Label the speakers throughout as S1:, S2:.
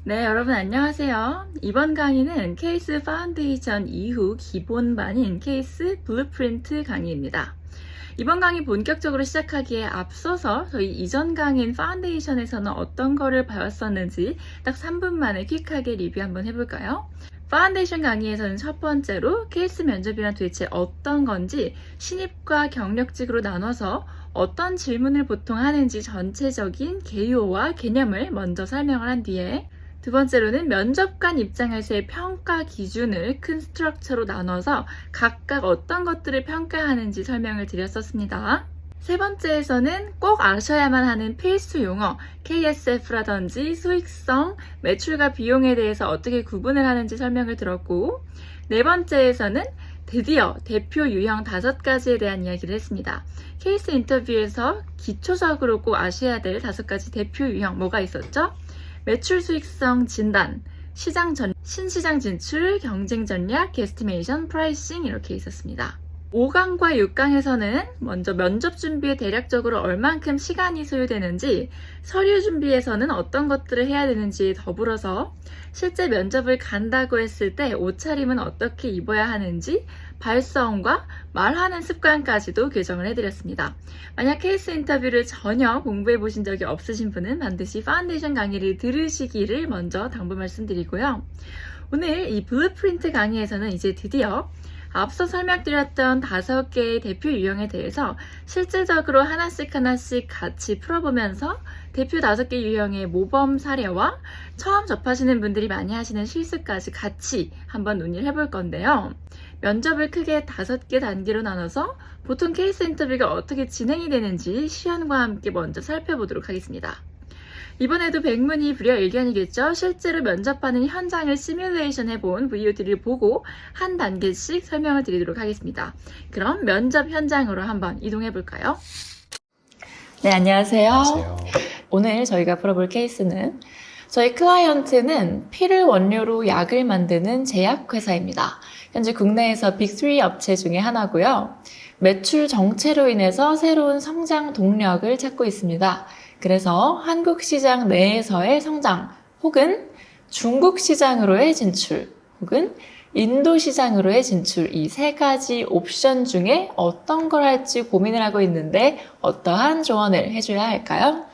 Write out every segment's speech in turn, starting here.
S1: 네, 여러분 안녕하세요. 이번 강의는 케이스 파운데이션 이후 기본반인 케이스 블루프린트 강의입니다. 이번 강의 본격적으로 시작하기에 앞서서 저희 이전 강의인 파운데이션에서는 어떤 거를 배웠었는지 딱 3분 만에 퀵하게 리뷰 한번 해볼까요? 파운데이션 강의에서는 첫 번째로 케이스 면접이란 도대체 어떤 건지 신입과 경력직으로 나눠서 어떤 질문을 보통 하는지 전체적인 개요와 개념을 먼저 설명을 한 뒤에 두 번째로는 면접관 입장에서의 평가 기준을 큰 스트럭처로 나눠서 각각 어떤 것들을 평가하는지 설명을 드렸었습니다. 세 번째에서는 꼭 아셔야만 하는 필수 용어 KSF라든지 수익성, 매출과 비용에 대해서 어떻게 구분을 하는지 설명을 들었고, 네 번째에서는 드디어 대표 유형 5가지에 대한 이야기를 했습니다. 케이스 인터뷰에서 기초적으로 꼭 아셔야 될 5가지 대표 유형 뭐가 있었죠? 매출 수익성 진단, 신시장 진출, 경쟁 전략, 게스티메이션, 프라이싱 이렇게 있었습니다. 5강과 6강에서는 먼저 면접 준비에 대략적으로 얼만큼 시간이 소요되는지, 서류 준비에서는 어떤 것들을 해야 되는지 더불어서 실제 면접을 간다고 했을 때 옷차림은 어떻게 입어야 하는지, 발성과 말하는 습관까지도 교정을 해드렸습니다. 만약 케이스 인터뷰를 전혀 공부해 보신 적이 없으신 분은 반드시 파운데이션 강의를 들으시기를 먼저 당부 말씀드리고요. 오늘 이 블루프린트 강의에서는 이제 드디어 앞서 설명드렸던 5개의 대표 유형에 대해서 실질적으로 하나씩 같이 풀어보면서 대표 5개 유형의 모범 사례와 처음 접하시는 분들이 많이 하시는 실수까지 같이 한번 논의를 해볼 건데요. 면접을 크게 5개 단계로 나눠서 보통 케이스 인터뷰가 어떻게 진행이 되는지 시연과 함께 먼저 살펴보도록 하겠습니다. 이번에도 백문이 불여일견이겠죠. 실제로 면접하는 현장을 시뮬레이션 해본 VOD를 보고 한 단계씩 설명을 드리도록 하겠습니다. 그럼 면접 현장으로 한번 이동해 볼까요? 네, 안녕하세요.
S2: 안녕하세요.
S1: 오늘 저희가 풀어볼 케이스는 저희 클라이언트는 피를 원료로 약을 만드는 제약회사입니다. 현재 국내에서 빅3 업체 중에 하나고요. 매출 정체로 인해서 새로운 성장 동력을 찾고 있습니다. 그래서 한국 시장 내에서의 성장, 혹은 중국 시장으로의 진출, 혹은 인도 시장으로의 진출, 이 3가지 옵션 중에 어떤 걸 할지 고민을 하고 있는데 어떠한 조언을 해줘야 할까요?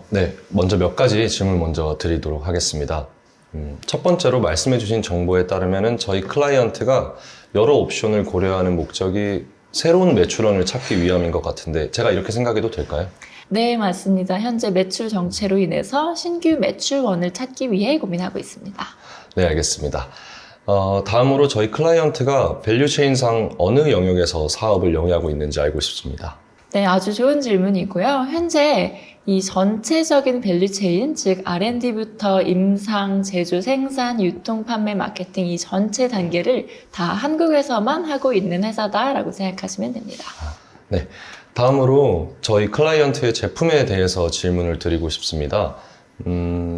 S2: 네, 먼저 몇 가지 질문 먼저 드리도록 하겠습니다. 첫 번째로 말씀해주신 정보에 따르면 저희 클라이언트가 여러 옵션을 고려하는 목적이 새로운 매출원을 찾기 위함인 것 같은데 제가 이렇게 생각해도 될까요?
S1: 네, 맞습니다. 현재 매출 정체로 인해서 신규 매출원을 찾기 위해 고민하고 있습니다.
S2: 네, 알겠습니다. 다음으로 저희 클라이언트가 밸류체인상 어느 영역에서 사업을 영위하고 있는지 알고 싶습니다.
S1: 네, 아주 좋은 질문이고요. 현재 이 전체적인 밸류체인, 즉 R&D부터 임상, 제조, 생산, 유통, 판매, 마케팅 이 전체 단계를 다 한국에서만 하고 있는 회사다라고 생각하시면 됩니다.
S2: 네, 다음으로 저희 클라이언트의 제품에 대해서 질문을 드리고 싶습니다.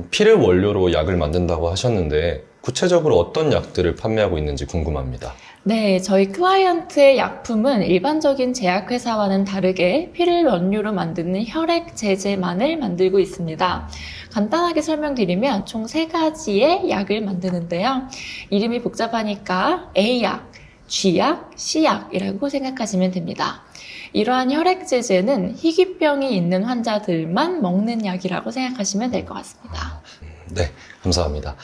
S2: 피를 원료로 약을 만든다고 하셨는데 구체적으로 어떤 약들을 판매하고 있는지 궁금합니다.
S1: 네, 저희 클라이언트의 약품은 일반적인 제약회사와는 다르게 피를 원료로 만드는 혈액 제제만을 만들고 있습니다. 간단하게 설명드리면 총 3가지의 약을 만드는데요. 이름이 복잡하니까 A약, G약, C약이라고 생각하시면 됩니다. 이러한 혈액 제제는 희귀병이 있는 환자들만 먹는 약이라고 생각하시면 될 것 같습니다.
S2: 네, 감사합니다.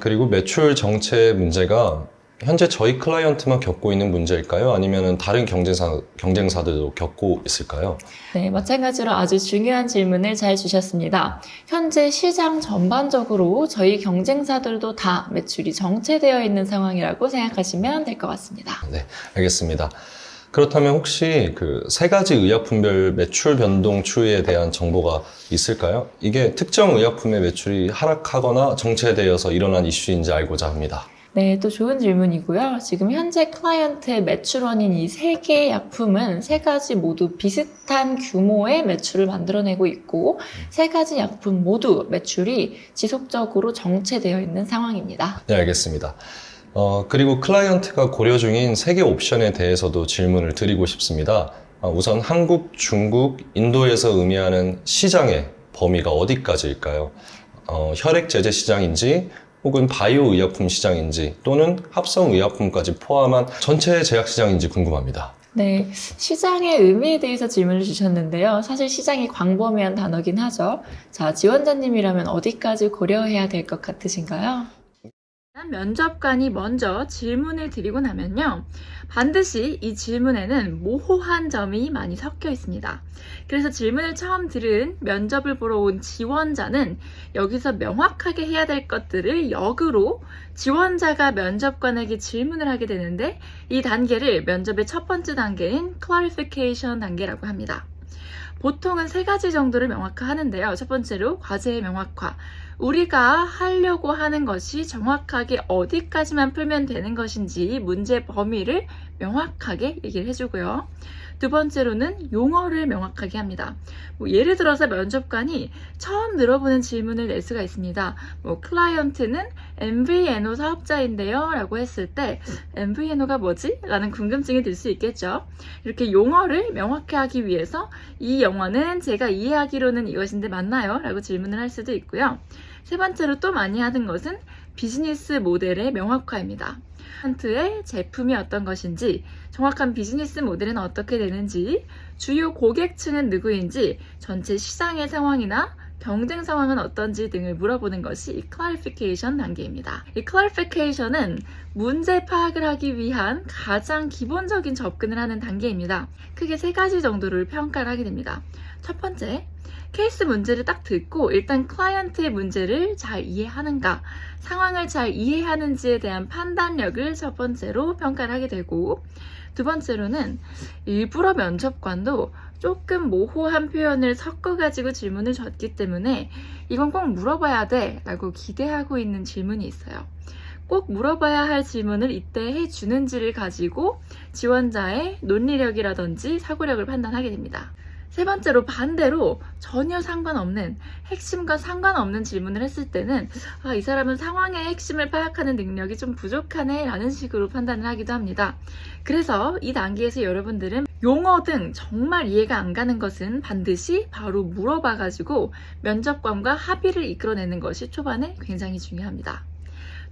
S2: 그리고 매출 정체 문제가 현재 저희 클라이언트만 겪고 있는 문제일까요? 아니면 다른 경쟁사들도 겪고 있을까요?
S1: 네, 마찬가지로 아주 중요한 질문을 잘 주셨습니다. 현재 시장 전반적으로 저희 경쟁사들도 다 매출이 정체되어 있는 상황이라고 생각하시면 될 것 같습니다.
S2: 네, 알겠습니다. 그렇다면 혹시 그 3가지 의약품별 매출 변동 추이에 대한 정보가 있을까요? 이게 특정 의약품의 매출이 하락하거나 정체되어서 일어난 이슈인지 알고자 합니다.
S1: 네, 또 좋은 질문이고요. 지금 현재 클라이언트의 매출원인 이 3개의 약품은 3가지 모두 비슷한 규모의 매출을 만들어내고 있고 3가지 약품 모두 매출이 지속적으로 정체되어 있는 상황입니다.
S2: 네, 알겠습니다. 그리고 클라이언트가 고려 중인 3개 옵션에 대해서도 질문을 드리고 싶습니다. 우선 한국, 중국, 인도에서 의미하는 시장의 범위가 어디까지일까요? 혈액 제제 시장인지 혹은 바이오 의약품 시장인지 또는 합성 의약품까지 포함한 전체 제약 시장인지 궁금합니다.
S1: 네, 시장의 의미에 대해서 질문을 주셨는데요. 사실 시장이 광범위한 단어긴 하죠. 자, 지원자님이라면 어디까지 고려해야 될 것 같으신가요? 면접관이 먼저 질문을 드리고 나면요. 반드시 이 질문에는 모호한 점이 많이 섞여 있습니다. 그래서 질문을 처음 들은 면접을 보러 온 지원자는 여기서 명확하게 해야 될 것들을 역으로 지원자가 면접관에게 질문을 하게 되는데 이 단계를 면접의 첫 번째 단계인 clarification 단계라고 합니다. 보통은 3가지 정도를 명확화하는데요. 첫 번째로 과제의 명확화. 우리가 하려고 하는 것이 정확하게 어디까지만 풀면 되는 것인지 문제 범위를 명확하게 얘기를 해주고요. 두 번째로는 용어를 명확하게 합니다. 예를 들어서 면접관이 처음 들어보는 질문을 낼 수가 있습니다. 클라이언트는 MVNO 사업자인데요 라고 했을 때 MVNO가 뭐지? 라는 궁금증이 들 수 있겠죠. 이렇게 용어를 명확히 하기 위해서 이 영어는 제가 이해하기로는 이것인데 맞나요? 라고 질문을 할 수도 있고요. 세 번째로 또 많이 하는 것은 비즈니스 모델의 명확화입니다. 클라이언트의 제품이 어떤 것인지, 정확한 비즈니스 모델은 어떻게 되는지, 주요 고객층은 누구인지, 전체 시장의 상황이나 경쟁 상황은 어떤지 등을 물어보는 것이 이 clarification 단계입니다. 이 clarification은 문제 파악을 하기 위한 가장 기본적인 접근을 하는 단계입니다. 크게 3가지 정도를 평가를 하게 됩니다. 첫 번째, 케이스 문제를 딱 듣고 일단 클라이언트의 문제를 잘 이해하는가, 상황을 잘 이해하는지에 대한 판단력을 첫 번째로 평가를 하게 되고, 두 번째로는 일부러 면접관도 조금 모호한 표현을 섞어가지고 질문을 줬기 때문에 이건 꼭 물어봐야 돼 라고 기대하고 있는 질문이 있어요. 꼭 물어봐야 할 질문을 이때 해주는지를 가지고 지원자의 논리력이라든지 사고력을 판단하게 됩니다. 세 번째로 반대로 전혀 상관없는, 핵심과 상관없는 질문을 했을 때는 이 사람은 상황의 핵심을 파악하는 능력이 좀 부족하네 라는 식으로 판단을 하기도 합니다. 그래서 이 단계에서 여러분들은 용어 등 정말 이해가 안 가는 것은 반드시 바로 물어봐가지고 면접관과 합의를 이끌어내는 것이 초반에 굉장히 중요합니다.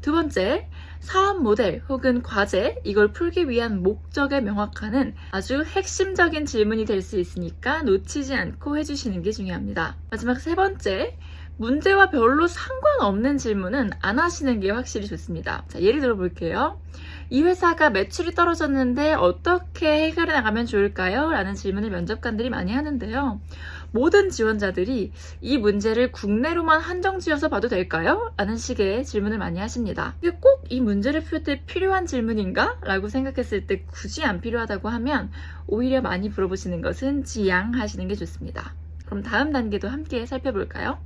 S1: 두 번째, 사업 모델 혹은 과제, 이걸 풀기 위한 목적을 명확하는 아주 핵심적인 질문이 될 수 있으니까 놓치지 않고 해주시는 게 중요합니다. 마지막 3번째, 문제와 별로 상관없는 질문은 안 하시는 게 확실히 좋습니다. 자, 예를 들어 볼게요. 이 회사가 매출이 떨어졌는데 어떻게 해결해 나가면 좋을까요? 라는 질문을 면접관들이 많이 하는데요. 모든 지원자들이 이 문제를 국내로만 한정 지어서 봐도 될까요? 라는 식의 질문을 많이 하십니다. 이게 꼭 이 문제를 풀 때 필요한 질문인가? 라고 생각했을 때 굳이 안 필요하다고 하면 오히려 많이 물어보시는 것은 지양하시는 게 좋습니다. 그럼 다음 단계도 함께 살펴볼까요?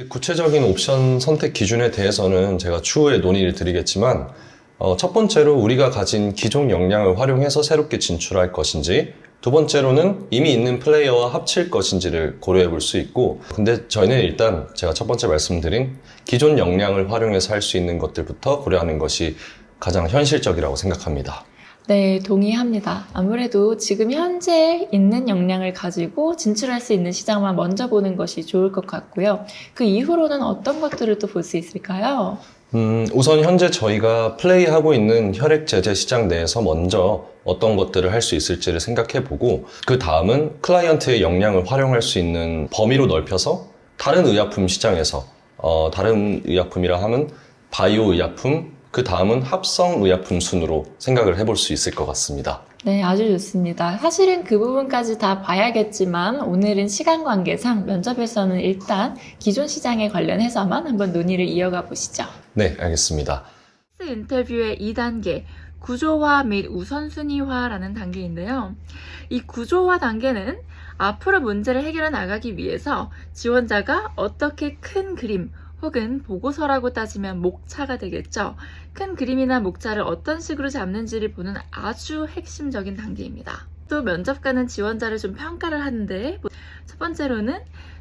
S2: 구체적인 옵션 선택 기준에 대해서는 제가 추후에 논의를 드리겠지만 첫 번째로 우리가 가진 기존 역량을 활용해서 새롭게 진출할 것인지, 두 번째로는 이미 있는 플레이어와 합칠 것인지를 고려해 볼 수 있고, 근데 저희는 일단 제가 첫 번째 말씀드린 기존 역량을 활용해서 할 수 있는 것들부터 고려하는 것이 가장 현실적이라고 생각합니다.
S1: 네, 동의합니다. 아무래도 지금 현재 있는 역량을 가지고 진출할 수 있는 시장만 먼저 보는 것이 좋을 것 같고요. 그 이후로는 어떤 것들을 또 볼 수 있을까요?
S2: 우선 현재 저희가 플레이하고 있는 혈액 제제 시장 내에서 먼저 어떤 것들을 할 수 있을지를 생각해 보고, 그 다음은 클라이언트의 역량을 활용할 수 있는 범위로 넓혀서 다른 의약품 시장에서 다른 의약품이라 하면 바이오 의약품, 그 다음은 합성 의약품 순으로 생각을 해볼 수 있을 것 같습니다.
S1: 네, 아주 좋습니다. 사실은 그 부분까지 다 봐야겠지만 오늘은 시간 관계상 면접에서는 일단 기존 시장에 관련해서만 한번 논의를 이어가 보시죠.
S2: 네, 알겠습니다.
S1: 인터뷰의 2단계, 구조화 및 우선순위화라는 단계인데요. 이 구조화 단계는 앞으로 문제를 해결해 나가기 위해서 지원자가 어떻게 큰 그림 혹은 보고서라고 따지면 목차가 되겠죠. 큰 그림이나 목차를 어떤 식으로 잡는지를 보는 아주 핵심적인 단계입니다. 또 면접관은 지원자를 좀 평가를 하는데, 첫 번째로는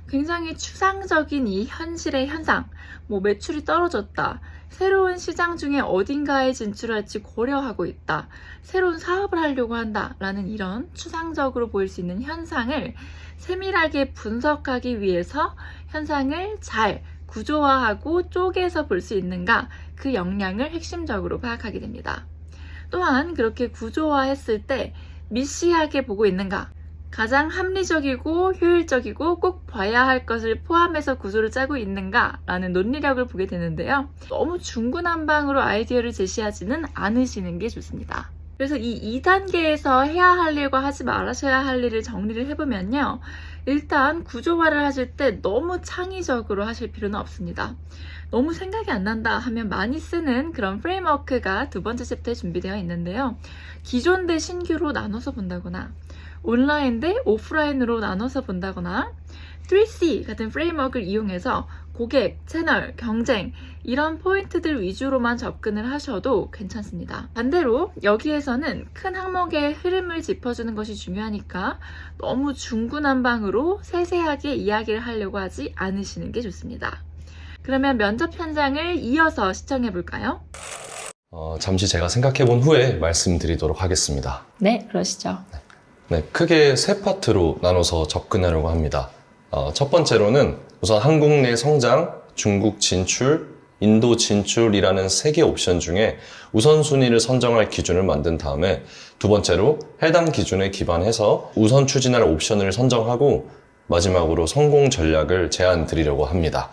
S1: 굉장히 추상적인 이 현실의 현상, 뭐 매출이 떨어졌다, 새로운 시장 중에 어딘가에 진출할지 고려하고 있다, 새로운 사업을 하려고 한다 라는 이런 추상적으로 보일 수 있는 현상을 세밀하게 분석하기 위해서 현상을 잘 구조화하고 쪼개서 볼 수 있는가, 그 역량을 핵심적으로 파악하게 됩니다. 또한 그렇게 구조화했을 때 미시하게 보고 있는가, 가장 합리적이고 효율적이고 꼭 봐야 할 것을 포함해서 구조를 짜고 있는가 라는 논리력을 보게 되는데요. 너무 중구난방으로 아이디어를 제시하지는 않으시는 게 좋습니다. 그래서 이 2단계에서 해야 할 일과 하지 말아셔야 할 일을 정리를 해보면요. 일단 구조화를 하실 때 너무 창의적으로 하실 필요는 없습니다. 너무 생각이 안 난다 하면 많이 쓰는 그런 프레임워크가 두 번째 챕터에 준비되어 있는데요. 기존 대 신규로 나눠서 본다거나 온라인 대 오프라인으로 나눠서 본다거나 3C 같은 프레임워크를 이용해서 고객, 채널, 경쟁 이런 포인트들 위주로만 접근을 하셔도 괜찮습니다. 반대로 여기에서는 큰 항목의 흐름을 짚어주는 것이 중요하니까 너무 중구난방으로 세세하게 이야기를 하려고 하지 않으시는 게 좋습니다. 그러면 면접 현장을 이어서 시청해 볼까요?
S2: 잠시 제가 생각해 본 후에 말씀드리도록 하겠습니다.
S1: 네, 그러시죠.
S2: 네, 크게 세 파트로 나눠서 접근하려고 합니다. 첫 번째로는 우선 한국 내 성장, 중국 진출, 인도 진출이라는 세 개 옵션 중에 우선순위를 선정할 기준을 만든 다음에 두 번째로 해당 기준에 기반해서 우선 추진할 옵션을 선정하고 마지막으로 성공 전략을 제안 드리려고 합니다.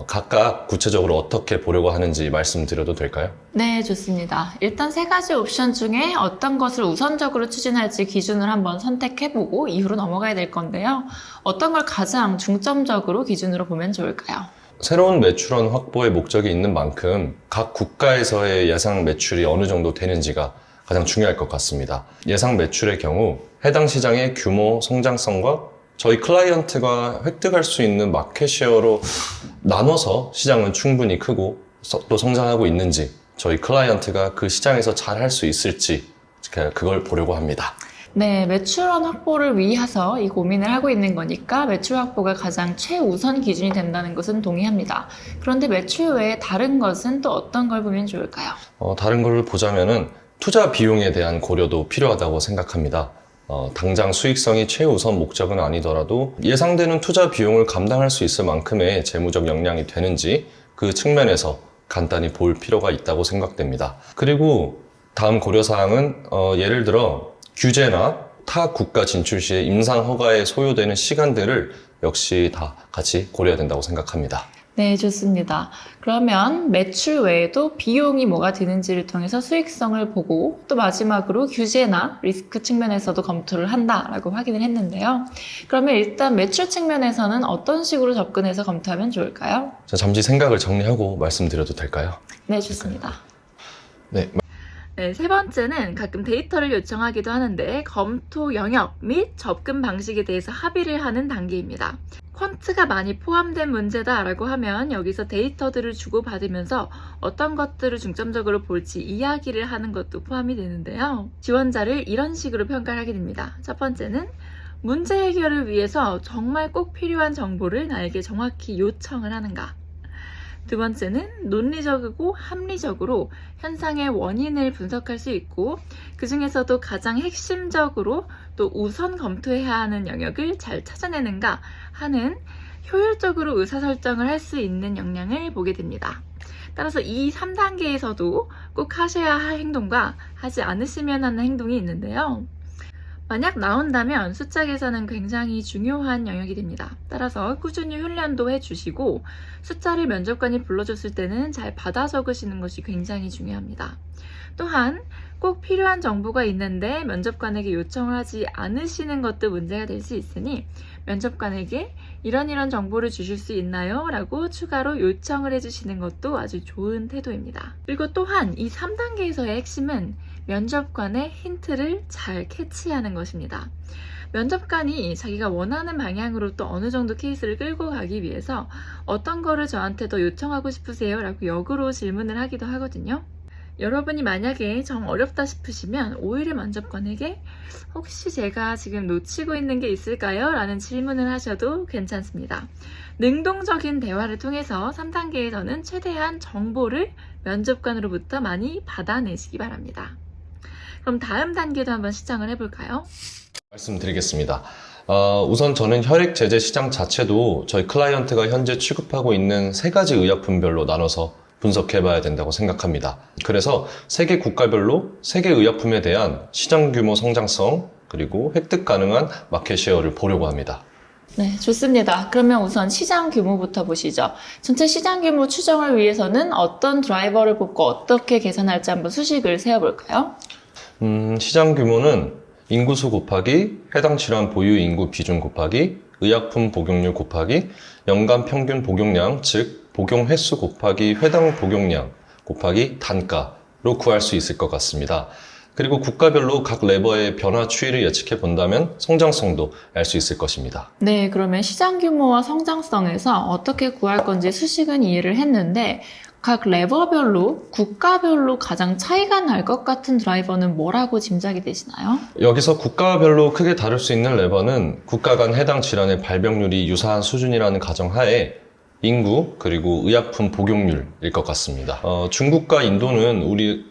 S2: 각각 구체적으로 어떻게 보려고 하는지 말씀드려도 될까요?
S1: 네, 좋습니다. 일단 세 가지 옵션 중에 어떤 것을 우선적으로 추진할지 기준을 한번 선택해보고 이후로 넘어가야 될 건데요. 어떤 걸 가장 중점적으로 기준으로 보면 좋을까요?
S2: 새로운 매출원 확보의 목적이 있는 만큼 각 국가에서의 예상 매출이 어느 정도 되는지가 가장 중요할 것 같습니다. 예상 매출의 경우 해당 시장의 규모, 성장성과 저희 클라이언트가 획득할 수 있는 마켓쉐어로 나눠서 시장은 충분히 크고 또 성장하고 있는지, 저희 클라이언트가 그 시장에서 잘 할 수 있을지 그걸 보려고 합니다.
S1: 네, 매출원 확보를 위해서 이 고민을 하고 있는 거니까 매출 확보가 가장 최우선 기준이 된다는 것은 동의합니다. 그런데 매출 외에 다른 것은 또 어떤 걸 보면 좋을까요?
S2: 다른 걸 보자면은 투자 비용에 대한 고려도 필요하다고 생각합니다. 당장 수익성이 최우선 목적은 아니더라도 예상되는 투자 비용을 감당할 수 있을 만큼의 재무적 역량이 되는지 그 측면에서 간단히 볼 필요가 있다고 생각됩니다. 그리고 다음 고려사항은 예를 들어 규제나 타 국가 진출 시에 임상 허가에 소요되는 시간들을 역시 다 같이 고려해야 된다고 생각합니다.
S1: 네, 좋습니다. 그러면 매출 외에도 비용이 뭐가 드는지를 통해서 수익성을 보고 또 마지막으로 규제나 리스크 측면에서도 검토를 한다라고 확인을 했는데요. 그러면 일단 매출 측면에서는 어떤 식으로 접근해서 검토하면 좋을까요?
S2: 자, 잠시 생각을 정리하고 말씀드려도 될까요?
S1: 네, 좋습니다.
S2: 네.
S1: 네, 세 번째는 가끔 데이터를 요청하기도 하는데 검토 영역 및 접근 방식에 대해서 합의를 하는 단계입니다. 퀀트가 많이 포함된 문제다라고 하면 여기서 데이터들을 주고받으면서 어떤 것들을 중점적으로 볼지 이야기를 하는 것도 포함이 되는데요. 지원자를 이런 식으로 평가를 하게 됩니다. 첫 번째는 문제 해결을 위해서 정말 꼭 필요한 정보를 나에게 정확히 요청을 하는가. 두 번째는 논리적이고 합리적으로 현상의 원인을 분석할 수 있고 그 중에서도 가장 핵심적으로 또 우선 검토해야 하는 영역을 잘 찾아내는가 하는 효율적으로 의사설정을 할 수 있는 역량을 보게 됩니다. 따라서 이 3단계에서도 꼭 하셔야 할 행동과 하지 않으시면 하는 행동이 있는데요. 만약 나온다면 숫자 계산은 굉장히 중요한 영역이 됩니다. 따라서 꾸준히 훈련도 해주시고 숫자를 면접관이 불러줬을 때는 잘 받아 적으시는 것이 굉장히 중요합니다. 또한 꼭 필요한 정보가 있는데 면접관에게 요청을 하지 않으시는 것도 문제가 될 수 있으니 면접관에게 이런 정보를 주실 수 있나요? 라고 추가로 요청을 해주시는 것도 아주 좋은 태도입니다. 그리고 또한 이 3단계에서의 핵심은 면접관의 힌트를 잘 캐치하는 것입니다. 면접관이 자기가 원하는 방향으로 또 어느 정도 케이스를 끌고 가기 위해서 어떤 거를 저한테 더 요청하고 싶으세요? 라고 역으로 질문을 하기도 하거든요. 여러분이 만약에 정 어렵다 싶으시면 5일의 면접관에게 혹시 제가 지금 놓치고 있는 게 있을까요? 라는 질문을 하셔도 괜찮습니다. 능동적인 대화를 통해서 3단계에서는 최대한 정보를 면접관으로부터 많이 받아내시기 바랍니다. 그럼 다음 단계도 한번 시작을 해볼까요?
S2: 말씀드리겠습니다. 우선 저는 혈액 제제 시장 자체도 저희 클라이언트가 현재 취급하고 있는 3가지 의약품별로 나눠서 분석해봐야 된다고 생각합니다. 그래서 세계 국가별로 세계 의약품에 대한 시장 규모 성장성 그리고 획득 가능한 마켓 쉐어를 보려고 합니다.
S1: 네, 좋습니다. 그러면 우선 시장 규모부터 보시죠. 전체 시장 규모 추정을 위해서는 어떤 드라이버를 뽑고 어떻게 계산할지 한번 수식을 세워볼까요?
S2: 시장 규모는 인구수 곱하기 해당 질환 보유 인구 비중 곱하기 의약품 복용률 곱하기 연간 평균 복용량, 즉 복용 횟수 곱하기 회당 복용량 곱하기 단가로 구할 수 있을 것 같습니다. 그리고 국가별로 각 레버의 변화 추이를 예측해 본다면 성장성도 알 수 있을 것입니다.
S1: 네, 그러면 시장 규모와 성장성에서 어떻게 구할 건지 수식은 이해를 했는데 각 레버별로, 국가별로 가장 차이가 날 것 같은 드라이버는 뭐라고 짐작이 되시나요?
S2: 여기서 국가별로 크게 다를 수 있는 레버는 국가 간 해당 질환의 발병률이 유사한 수준이라는 가정하에 인구 그리고 의약품 복용률일 것 같습니다. 중국과 인도는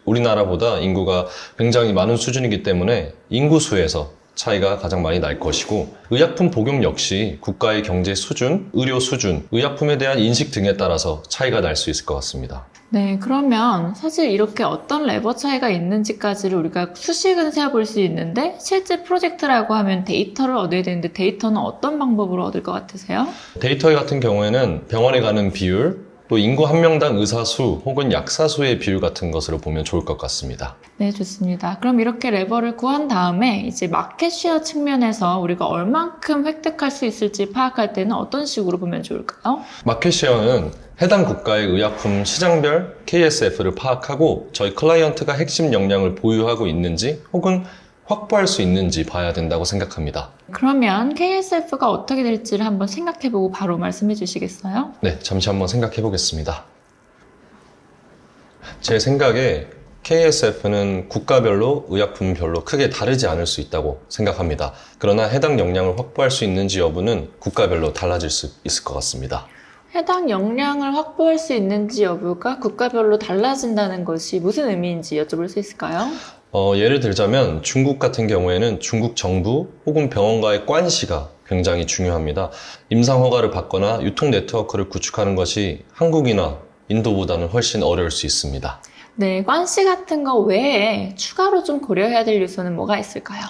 S2: 우리나라보다 인구가 굉장히 많은 수준이기 때문에 인구수에서 차이가 가장 많이 날 것이고 의약품 복용 역시 국가의 경제 수준, 의료 수준, 의약품에 대한 인식 등에 따라서 차이가 날 수 있을 것 같습니다.
S1: 네, 그러면 사실 이렇게 어떤 레버 차이가 있는지까지를 우리가 수식은 세어볼 수 있는데 실제 프로젝트라고 하면 데이터를 얻어야 되는데 데이터는 어떤 방법으로 얻을 것 같으세요?
S2: 데이터 같은 경우에는 병원에 가는 비율, 또 인구 한 명당 의사 수 혹은 약사 수의 비율 같은 것으로 보면 좋을 것 같습니다.
S1: 네, 좋습니다. 그럼 이렇게 레버를 구한 다음에 이제 마켓 쉐어 측면에서 우리가 얼만큼 획득할 수 있을지 파악할 때는 어떤 식으로 보면 좋을까요?
S2: 마켓 쉐어는 해당 국가의 의약품 시장별 KSF를 파악하고 저희 클라이언트가 핵심 역량을 보유하고 있는지 혹은 확보할 수 있는지 봐야 된다고 생각합니다.
S1: 그러면 KSF가 어떻게 될지를 한번 생각해보고 바로 말씀해 주시겠어요?
S2: 네, 잠시 한번 생각해 보겠습니다. 제 생각에 KSF는 국가별로 의약품별로 크게 다르지 않을 수 있다고 생각합니다. 그러나 해당 역량을 확보할 수 있는지 여부는 국가별로 달라질 수 있을 것 같습니다.
S1: 해당 역량을 확보할 수 있는지 여부가 국가별로 달라진다는 것이 무슨 의미인지 여쭤볼 수 있을까요?
S2: 예를 들자면 중국 같은 경우에는 중국 정부 혹은 병원과의 관시가 굉장히 중요합니다. 임상 허가를 받거나 유통 네트워크를 구축하는 것이 한국이나 인도보다는 훨씬 어려울 수 있습니다.
S1: 네, 관시 같은 거 외에 추가로 좀 고려해야 될 요소는 뭐가 있을까요?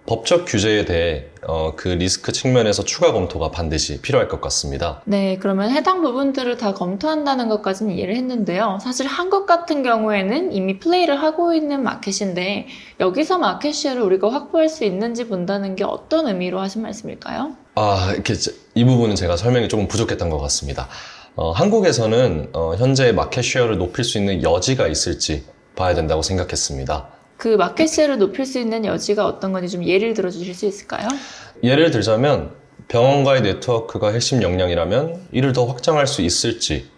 S2: 법적 규제에 대해 그 리스크 측면에서 추가 검토가 반드시 필요할 것 같습니다.
S1: 네, 그러면 해당 부분들을 다 검토한다는 것까지는 이해를 했는데요. 사실 한국 같은 경우에는 이미 플레이를 하고 있는 마켓인데 여기서 마켓 쉐어를 우리가 확보할 수 있는지 본다는 게 어떤 의미로 하신 말씀일까요?
S2: 이 부분은 제가 설명이 조금 부족했던 것 같습니다. 한국에서는 현재 마켓 쉐어를 높일 수 있는 여지가 있을지 봐야 된다고 생각했습니다.
S1: 그 마켓 쉐어를 높일 수 있는 여지가 어떤 건지 좀 예를 들어 주실 수 있을까요?
S2: 예를 들자면 병원과의 네트워크가 핵심 역량이라면 이를 더 확장할 수 있을지,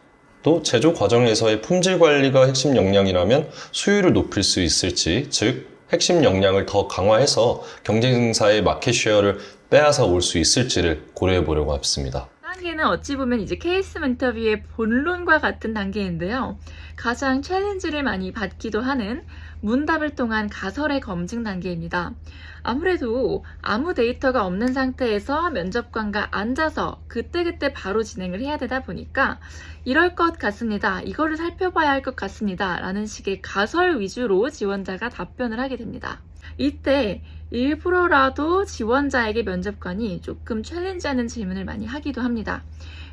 S2: 또 제조 과정에서의 품질 관리가 핵심 역량이라면 수율을 높일 수 있을지, 즉 핵심 역량을 더 강화해서 경쟁사의 마켓 쉐어를 빼앗아 올 수 있을지를 고려해 보려고 했습니다.
S1: 단계는 어찌 보면 이제 케이스 인터뷰의 본론과 같은 단계인데요. 가장 챌린지를 많이 받기도 하는 문답을 통한 가설의 검증 단계입니다. 아무래도 아무 데이터가 없는 상태에서 면접관과 앉아서 그때그때 바로 진행을 해야 되다 보니까 이럴 것 같습니다. 이거를 살펴봐야 할 것 같습니다. 라는 식의 가설 위주로 지원자가 답변을 하게 됩니다. 이때 일부러라도 지원자에게 면접관이 조금 챌린지하는 질문을 많이 하기도 합니다.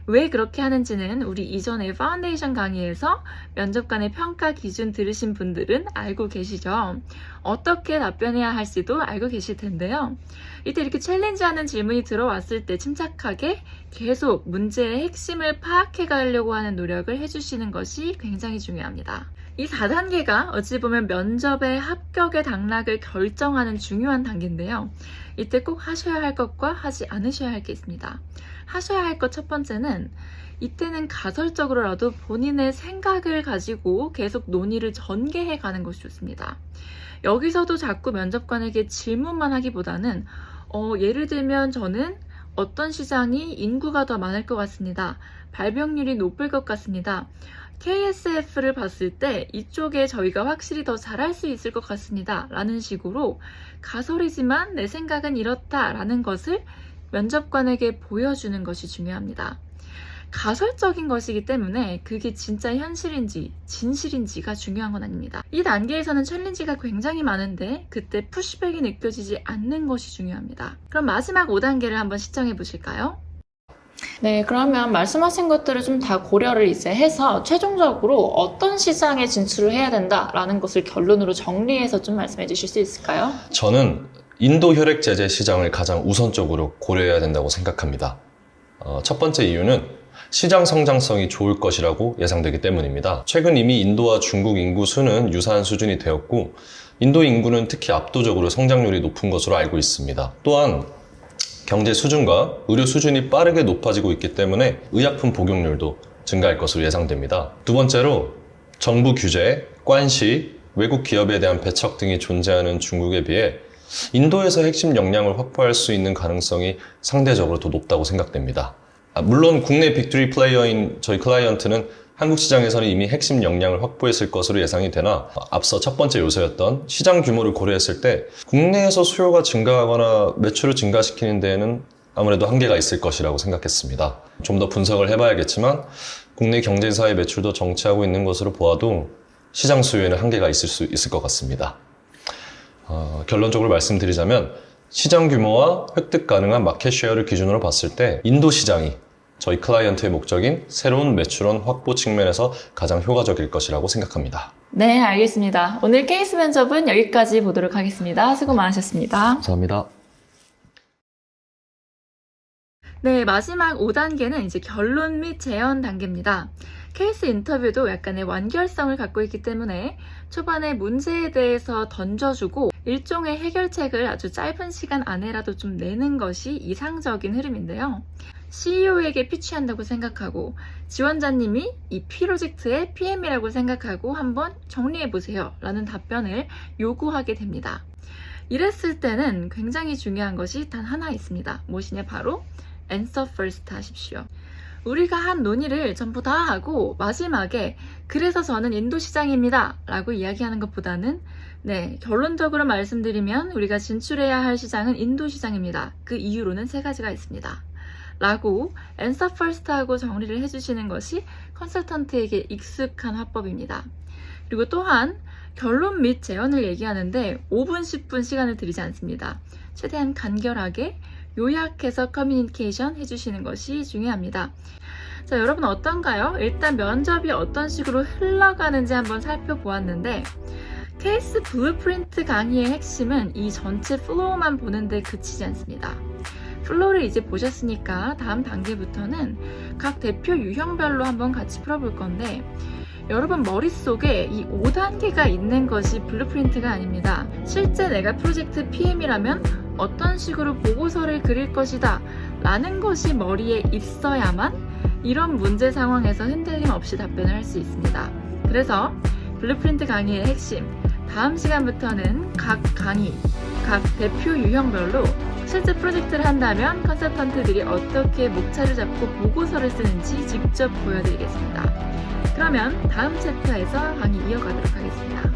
S1: 왜 그렇게 하는지는 우리 이전에 파운데이션 강의에서 면접관의 평가 기준 들으신 분들은 알고 계시죠? 어떻게 답변해야 할지도 알고 계실 텐데요. 이때 이렇게 챌린지하는 질문이 들어왔을 때 침착하게 계속 문제의 핵심을 파악해 가려고 하는 노력을 해주시는 것이 굉장히 중요합니다. 이 4단계가 어찌 보면 면접의 합격의 당락을 결정하는 중요한 단계인데요. 이때 꼭 하셔야 할 것과 하지 않으셔야 할 게 있습니다. 하셔야 할 것 첫 번째는 이때는 가설적으로라도 본인의 생각을 가지고 계속 논의를 전개해 가는 것이 좋습니다. 여기서도 자꾸 면접관에게 질문만 하기보다는 예를 들면 저는 어떤 시장이 인구가 더 많을 것 같습니다. 발병률이 높을 것 같습니다. KSF를 봤을 때 이쪽에 저희가 확실히 더 잘할 수 있을 것 같습니다. 라는 식으로 가설이지만 내 생각은 이렇다 라는 것을 면접관에게 보여주는 것이 중요합니다. 가설적인 것이기 때문에 그게 진짜 현실인지 진실인지가 중요한 건 아닙니다. 이 단계에서는 챌린지가 굉장히 많은데 그때 푸시백이 느껴지지 않는 것이 중요합니다. 그럼 마지막 5단계를 한번 시청해 보실까요?
S3: 네, 그러면 말씀하신 것들을 좀 다 고려를 이제 해서 최종적으로 어떤 시장에 진출을 해야 된다라는 것을 결론으로 정리해서 좀 말씀해 주실 수 있을까요?
S2: 저는 인도 혈액 제제 시장을 가장 우선적으로 고려해야 된다고 생각합니다. 첫 번째 이유는 시장 성장성이 좋을 것이라고 예상되기 때문입니다. 최근 이미 인도와 중국 인구 수는 유사한 수준이 되었고 인도 인구는 특히 압도적으로 성장률이 높은 것으로 알고 있습니다. 또한 경제 수준과 의료 수준이 빠르게 높아지고 있기 때문에 의약품 복용률도 증가할 것으로 예상됩니다. 두 번째로 정부 규제, 관시, 외국 기업에 대한 배척 등이 존재하는 중국에 비해 인도에서 핵심 역량을 확보할 수 있는 가능성이 상대적으로 더 높다고 생각됩니다. 물론 국내 빅3 플레이어인 저희 클라이언트는 한국 시장에서는 이미 핵심 역량을 확보했을 것으로 예상이 되나 앞서 첫 번째 요소였던 시장 규모를 고려했을 때 국내에서 수요가 증가하거나 매출을 증가시키는 데에는 아무래도 한계가 있을 것이라고 생각했습니다. 좀 더 분석을 해봐야겠지만 국내 경제사의 매출도 정체하고 있는 것으로 보아도 시장 수요에는 한계가 있을 수 있을 것 같습니다. 결론적으로 말씀드리자면 시장 규모와 획득 가능한 마켓 쉐어를 기준으로 봤을 때 인도 시장이 저희 클라이언트의 목적인 새로운 매출원 확보 측면에서 가장 효과적일 것이라고 생각합니다.
S1: 네, 알겠습니다. 오늘 케이스 면접은 여기까지 보도록 하겠습니다. 수고 많으셨습니다.
S2: 감사합니다.
S1: 네, 마지막 5단계는 이제 결론 및 재현 단계입니다. 케이스 인터뷰도 약간의 완결성을 갖고 있기 때문에 초반에 문제에 대해서 던져주고 일종의 해결책을 아주 짧은 시간 안에라도 좀 내는 것이 이상적인 흐름인데요. CEO에게 피치한다고 생각하고 지원자님이 이 프로젝트의 PM이라고 생각하고 한번 정리해보세요 라는 답변을 요구하게 됩니다. 이랬을 때는 굉장히 중요한 것이 단 하나 있습니다. 무엇이냐, 바로 answer first 하십시오. 우리가 한 논의를 전부 다 하고 마지막에 그래서 저는 인도 시장입니다 라고 이야기하는 것보다는 결론적으로 말씀드리면 우리가 진출해야 할 시장은 인도 시장입니다. 그 이유로는 3가지가 있습니다. 라고 answer first 하고 정리를 해주시는 것이 컨설턴트에게 익숙한 화법입니다. 그리고 또한 결론 및 재현을 얘기하는데 5분, 10분 시간을 드리지 않습니다. 최대한 간결하게 요약해서 커뮤니케이션 해주시는 것이 중요합니다. 자, 여러분 어떤가요? 일단 면접이 어떤 식으로 흘러가는지 한번 살펴보았는데 케이스 블루프린트 강의의 핵심은 이 전체 플로우만 보는데 그치지 않습니다. 플로우를 이제 보셨으니까 다음 단계부터는 각 대표 유형별로 한번 같이 풀어볼 건데 여러분 머릿속에 이 5단계가 있는 것이 블루프린트가 아닙니다. 실제 내가 프로젝트 PM이라면 어떤 식으로 보고서를 그릴 것이다 라는 것이 머리에 있어야만 이런 문제 상황에서 흔들림 없이 답변을 할 수 있습니다. 그래서 블루프린트 강의의 핵심, 다음 시간부터는 각 강의, 각 대표 유형별로 실제 프로젝트를 한다면 컨설턴트들이 어떻게 목차를 잡고 보고서를 쓰는지 직접 보여드리겠습니다. 그러면 다음 챕터에서 강의 이어가도록 하겠습니다.